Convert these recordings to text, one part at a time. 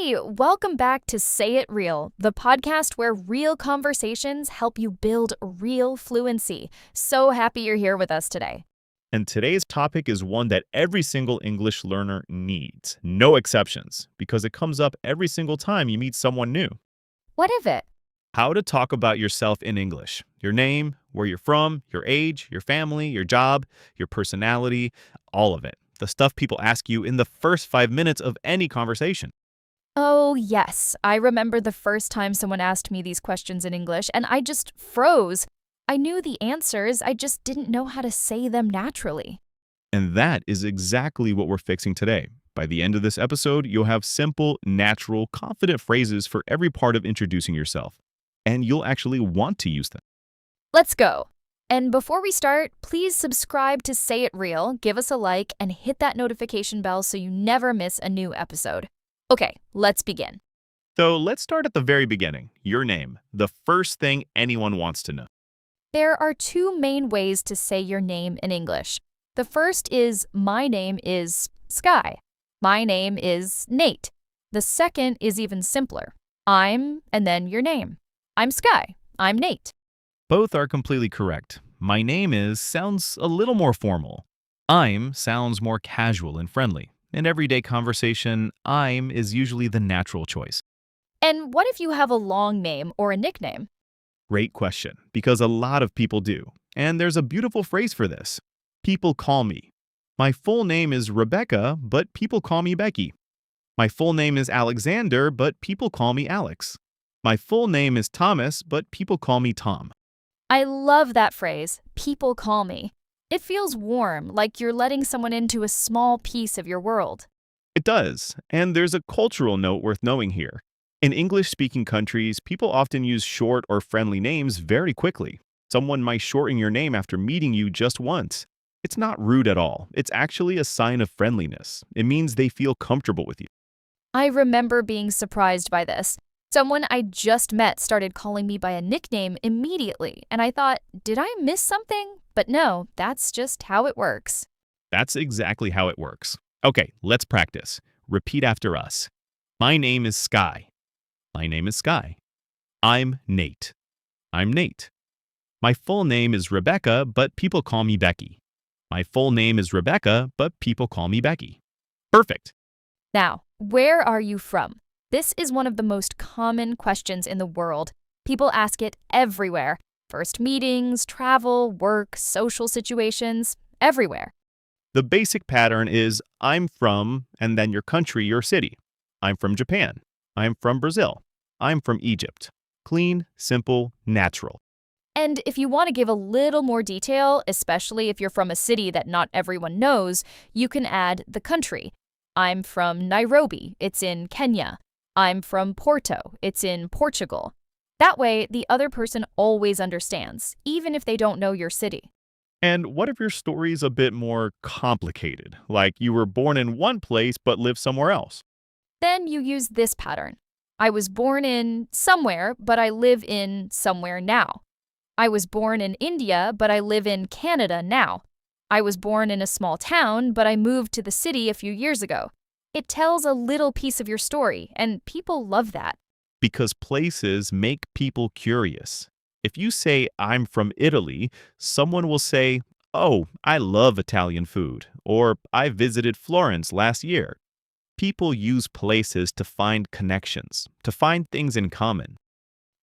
Hey, welcome back to Say It Real, the podcast where real conversations help you build real fluency. So happy you're here with us today. And today's topic is one that every single English learner needs, no exceptions, because it comes up every single time you meet someone new. What if it? How to talk about yourself in English. Your name, where you're from, your age, your family, your job, your personality, all of it. The stuff people ask you in the first 5 minutes of any conversation. Oh, yes. I remember the first time someone asked me these questions in English, and I just froze. I knew the answers, I just didn't know how to say them naturally. And that is exactly what we're fixing today. By the end of this episode, you'll have simple, natural, confident phrases for every part of introducing yourself. And you'll actually want to use them. Let's go. And before we start, please subscribe to Say It Real, give us a like, and hit that notification bell so you never miss a new episode. Okay, let's begin. So let's start at the very beginning. Your name, the first thing anyone wants to know. There are two main ways to say your name in English. The first is, my name is Sky. My name is Nate. The second is even simpler. I'm, and then your name. I'm Sky. I'm Nate. Both are completely correct. My name is sounds a little more formal. I'm sounds more casual and friendly. In everyday conversation, I'm is usually the natural choice. And what if you have a long name or a nickname? Great question, because a lot of people do. And there's a beautiful phrase for this. People call me. My full name is Rebecca, but people call me Becky. My full name is Alexander, but people call me Alex. My full name is Thomas, but people call me Tom. I love that phrase, people call me. It feels warm, like you're letting someone into a small piece of your world. It does, and there's a cultural note worth knowing here. In English-speaking countries, people often use short or friendly names very quickly. Someone might shorten your name after meeting you just once. It's not rude at all. It's actually a sign of friendliness. It means they feel comfortable with you. I remember being surprised by this. Someone I just met started calling me by a nickname immediately, and I thought, did I miss something? But no, that's just how it works. That's exactly how it works. Okay, let's practice. Repeat after us. My name is Sky. My name is Sky. I'm Nate. I'm Nate. My full name is Rebecca, but people call me Becky. My full name is Rebecca, but people call me Becky. Perfect. Now, where are you from? This is one of the most common questions in the world. People ask it everywhere. First meetings, travel, work, social situations, everywhere. The basic pattern is I'm from, and then your country, your city. I'm from Japan. I'm from Brazil. I'm from Egypt. Clean, simple, natural. And if you want to give a little more detail, especially if you're from a city that not everyone knows, you can add the country. I'm from Nairobi. It's in Kenya. I'm from Porto. It's in Portugal. That way, the other person always understands, even if they don't know your city. And what if your story's a bit more complicated, like you were born in one place but live somewhere else? Then you use this pattern. I was born in somewhere, but I live in somewhere now. I was born in India, but I live in Canada now. I was born in a small town, but I moved to the city a few years ago. It tells a little piece of your story, and people love that. Because places make people curious. If you say, I'm from Italy, someone will say, oh, I love Italian food, or I visited Florence last year. People use places to find connections, to find things in common.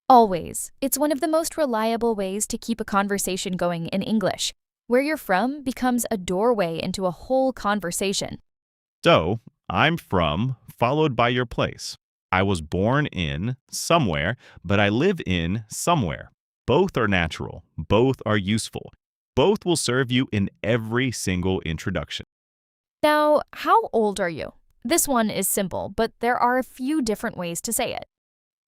Always. It's one of the most reliable ways to keep a conversation going in English. Where you're from becomes a doorway into a whole conversation. So, I'm from, followed by your place. I was born in somewhere, but I live in somewhere. Both are natural. Both are useful. Both will serve you in every single introduction. Now, how old are you? This one is simple, but there are a few different ways to say it.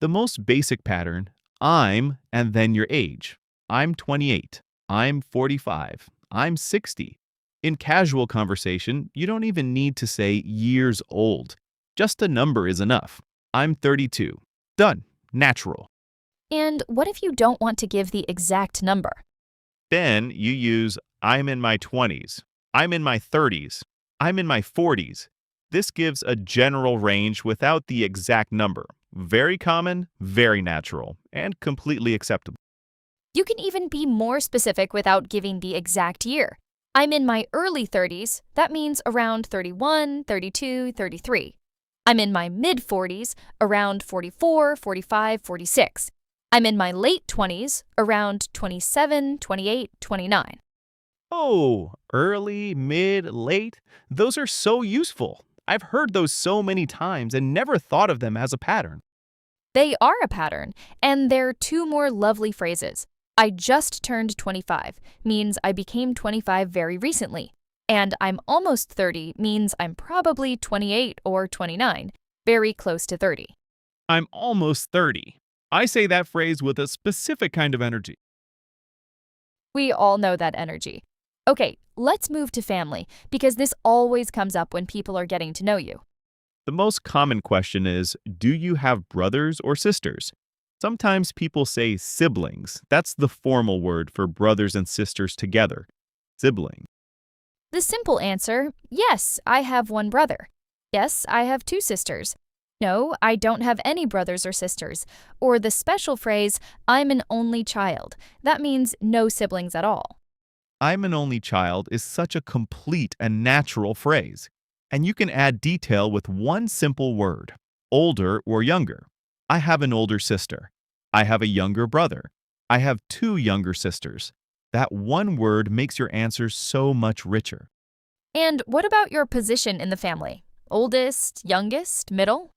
The most basic pattern, I'm and then your age. I'm 28. I'm 45. I'm 60. In casual conversation, you don't even need to say years old. Just a number is enough. I'm 32. Done. Natural. And what if you don't want to give the exact number? Then you use I'm in my 20s. I'm in my 30s. I'm in my 40s. This gives a general range without the exact number. Very common, very natural, and completely acceptable. You can even be more specific without giving the exact year. I'm in my early 30s, that means around 31, 32, 33. I'm in my mid 40s, around 44, 45, 46. I'm in my late 20s, around 27, 28, 29. Oh, early, mid, late, those are so useful. I've heard those so many times and never thought of them as a pattern. They are a pattern, and they're two more lovely phrases. I just turned 25 means I became 25 very recently, and I'm almost 30 means I'm probably 28 or 29, very close to 30. I'm almost 30. I say that phrase with a specific kind of energy. We all know that energy. Okay, let's move to family, because this always comes up when people are getting to know you. The most common question is, do you have brothers or sisters? Sometimes people say siblings. That's the formal word for brothers and sisters together. Sibling. The simple answer, yes, I have one brother. Yes, I have two sisters. No, I don't have any brothers or sisters. Or the special phrase, I'm an only child. That means no siblings at all. I'm an only child is such a complete and natural phrase. And you can add detail with one simple word, older or younger. I have an older sister. I have a younger brother. I have two younger sisters. That one word makes your answer so much richer. And what about your position in the family? Oldest, youngest, middle?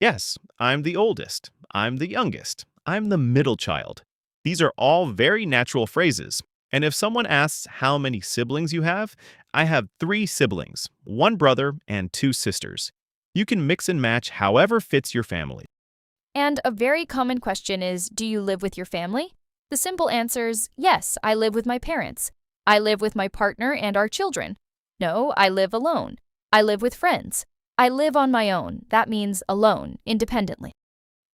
Yes, I'm the oldest. I'm the youngest. I'm the middle child. These are all very natural phrases. And if someone asks how many siblings you have, I have 3 siblings, 1 brother and 2 sisters. You can mix and match however fits your family. And a very common question is, do you live with your family? The simple answer's yes, I live with my parents. I live with my partner and our children. No, I live alone. I live with friends. I live on my own. That means alone, independently.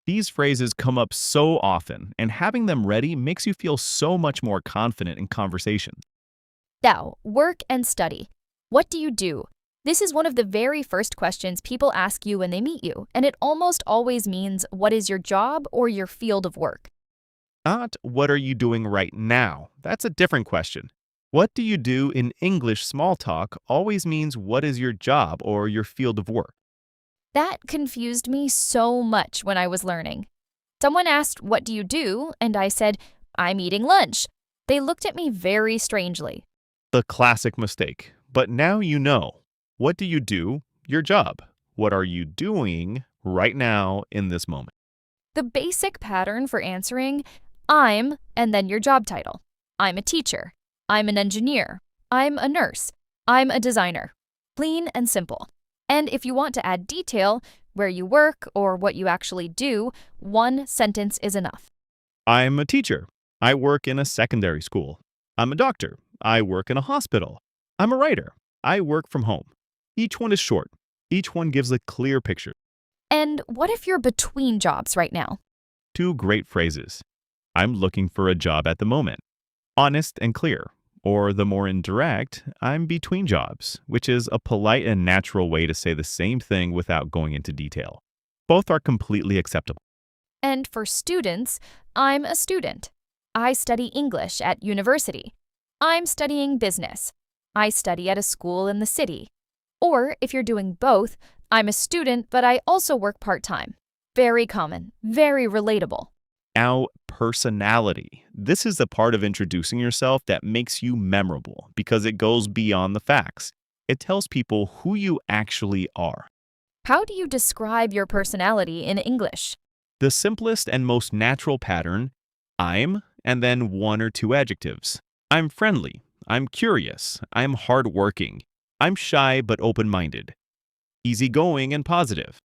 These phrases come up so often, and having them ready makes you feel so much more confident in conversation. Now, work and study. What do you do? This is one of the very first questions people ask you when they meet you, and it almost always means what is your job or your field of work. Not what are you doing right now? That's a different question. What do you do in English small talk always means what is your job or your field of work. That confused me so much when I was learning. Someone asked, what do you do? And I said, I'm eating lunch. They looked at me very strangely. The classic mistake. But now you know. What do you do? Your job. What are you doing right now in this moment? The basic pattern for answering, I'm, and then your job title. I'm a teacher. I'm an engineer. I'm a nurse. I'm a designer. Clean and simple. And if you want to add detail, where you work or what you actually do, one sentence is enough. I'm a teacher. I work in a secondary school. I'm a doctor. I work in a hospital. I'm a writer. I work from home. Each one is short. Each one gives a clear picture. And what if you're between jobs right now? 2 great phrases. I'm looking for a job at the moment. Honest and clear. Or the more indirect, I'm between jobs, which is a polite and natural way to say the same thing without going into detail. Both are completely acceptable. And for students, I'm a student. I study English at university. I'm studying business. I study at a school in the city. Or if you're doing both, I'm a student, but I also work part-time. Very common, very relatable. Now, personality. This is the part of introducing yourself that makes you memorable because it goes beyond the facts. It tells people who you actually are. How do you describe your personality in English? The simplest and most natural pattern, I'm, and then 1 or 2 adjectives. I'm friendly. I'm curious. I'm hardworking. I'm shy but open-minded. Easygoing and positive.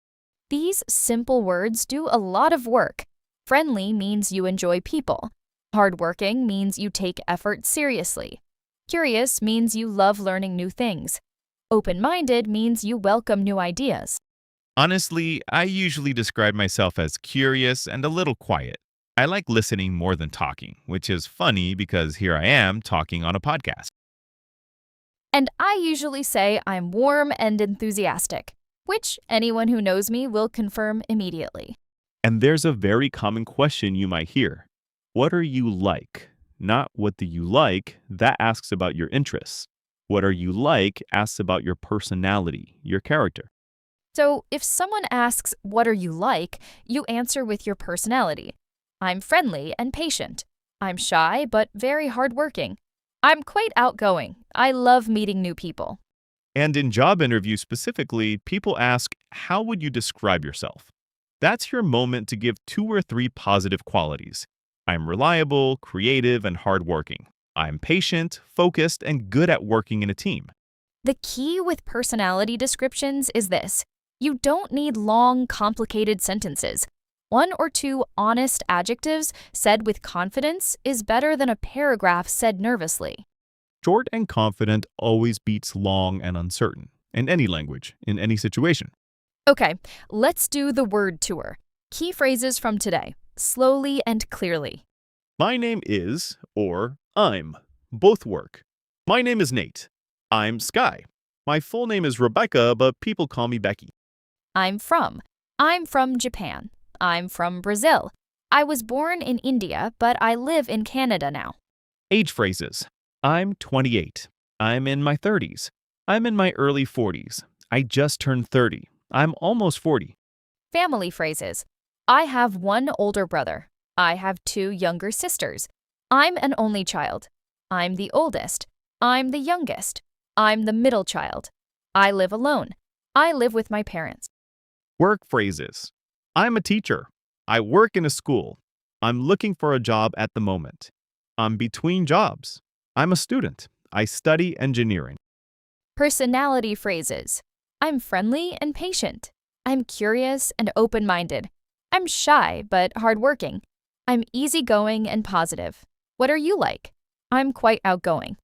These simple words do a lot of work. Friendly means you enjoy people. Hardworking means you take effort seriously. Curious means you love learning new things. Open-minded means you welcome new ideas. Honestly, I usually describe myself as curious and a little quiet. I like listening more than talking, which is funny because here I am talking on a podcast. And I usually say I'm warm and enthusiastic. which anyone who knows me will confirm immediately. And there's a very common question you might hear. What are you like? Not what do you like, that asks about your interests. What are you like asks about your personality, your character. So, if someone asks, "What are you like?" you answer with your personality. I'm friendly and patient. I'm shy but very hardworking. I'm quite outgoing. I love meeting new people. And in job interviews specifically, people ask, how would you describe yourself? That's your moment to give 2 or 3 positive qualities. I'm reliable, creative, and hardworking. I'm patient, focused, and good at working in a team. The key with personality descriptions is this: you don't need long, complicated sentences. 1 or 2 honest adjectives said with confidence is better than a paragraph said nervously. Short and confident always beats long and uncertain, in any language, in any situation. Okay, let's do the word tour. Key phrases from today, slowly and clearly. My name is, or I'm. Both work. My name is Nate. I'm Sky. My full name is Rebecca, but people call me Becky. I'm from. I'm from Japan. I'm from Brazil. I was born in India, but I live in Canada now. Age phrases. I'm 28. I'm in my 30s. I'm in my early 40s. I just turned 30. I'm almost 40. Family phrases. I have one older brother. I have 2 younger sisters. I'm an only child. I'm the oldest. I'm the youngest. I'm the middle child. I live alone. I live with my parents. Work phrases. I'm a teacher. I work in a school. I'm looking for a job at the moment. I'm between jobs. I'm a student. I study engineering. Personality phrases. I'm friendly and patient. I'm curious and open-minded. I'm shy but hardworking. I'm easygoing and positive. What are you like? I'm quite outgoing.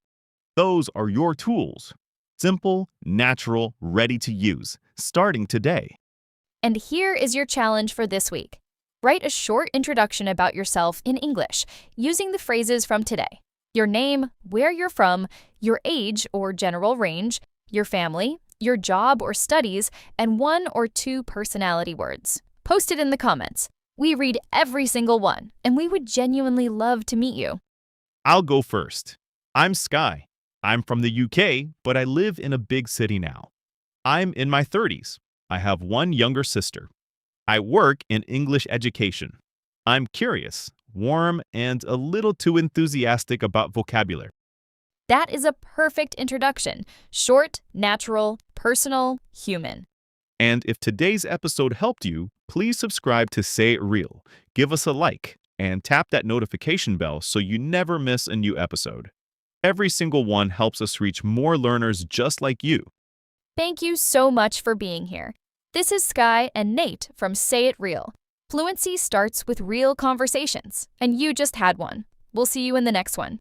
Those are your tools. Simple, natural, ready to use, starting today. And here is your challenge for this week. Write a short introduction about yourself in English using the phrases from today: your name, where you're from, your age or general range, your family, your job or studies, and 1 or 2 personality words. Post it in the comments. We read every single one, and we would genuinely love to meet you. I'll go first. I'm Sky. I'm from the UK, but I live in a big city now. I'm in my 30s. I have one younger sister. I work in English education. I'm curious, warm, and a little too enthusiastic about vocabulary. That is a perfect introduction. Short, natural, personal, human. And if today's episode helped you, please subscribe to Say It Real, give us a like, and tap that notification bell so you never miss a new episode. Every single one helps us reach more learners just like you. Thank you so much for being here. This is Sky and Nate from Say It Real. Fluency starts with real conversations, and you just had one. We'll see you in the next one.